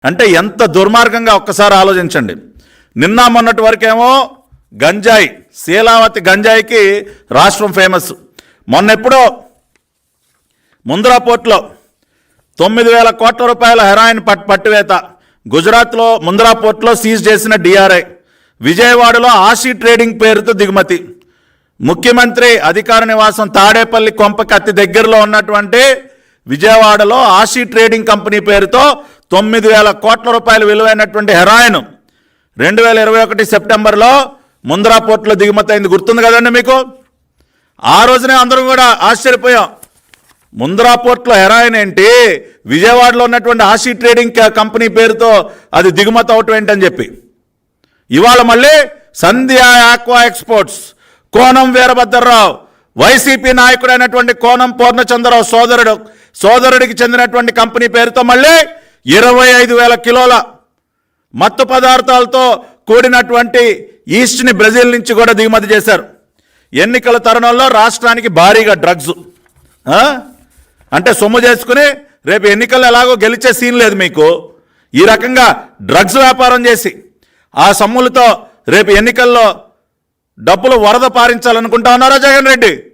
అంటే ఎంత దుర్మార్గంగా ఒక్కసారి ఆలోచించండి. నిన్న మొన్నటి వరకేమో గంజాయి, శీలావతి గంజాయికి రాష్ట్రం ఫేమస్. మొన్నెప్పుడో ముంద్రా పోర్ట్లో 9,000 కోట్ల రూపాయల హెరాయిన్ పట్టివేత, గుజరాత్లో ముంద్రా పోర్ట్లో సీజ్ చేసిన డిఆర్ఐ, విజయవాడలో ఆషీ ట్రేడింగ్ పేరుతో దిగుమతి, ముఖ్యమంత్రి అధికార నివాసం తాడేపల్లి కొంపకి అతి దగ్గరలో ఉన్నటువంటి విజయవాడలో ఆషీ ట్రేడింగ్ కంపెనీ పేరుతో 9,000 కోట్ల రూపాయలు విలువైనటువంటి హెరాయిన్ 2021 సెప్టెంబర్లో ముంద్రా పోర్ట్లో దిగుమతి అయింది. గుర్తుంది కదండి మీకు? ఆ రోజునే అందరం కూడా ఆశ్చర్యపోయాం. ముంద్రా పోర్ట్లో హెరాయిన్ ఏంటి, విజయవాడలో ఉన్నటువంటి ఆషీ ట్రేడింగ్ కంపెనీ పేరుతో అది దిగుమతి అవటం ఏంటని చెప్పి. ఇవాళ మళ్ళీ Sandhya aqua exports, Konam Veerabhadrarao, YCP నాయకుడైనటువంటి కోనం పూర్ణచంద్రరావు సోదరుడికి చెందినటువంటి కంపెనీ పేరుతో మళ్ళీ 25,000 కిలోల మత్తు పదార్థాలతో కూడినటువంటి ఈస్ట్ని బ్రెజిల్ నుంచి కూడా దిగుమతి చేశారు. ఎన్నికల తరుణంలో రాష్ట్రానికి భారీగా డ్రగ్స్, అంటే సొమ్ము చేసుకుని రేపు ఎన్నికల్లో ఎలాగో గెలిచే సీన్ లేదు మీకు. ఈ రకంగా డ్రగ్స్ వ్యాపారం చేసి ఆ సొమ్ములతో రేపు ఎన్నికల్లో డబ్బులు వరద పారించాలనుకుంటా ఉన్నారా జగన్ రెడ్డి?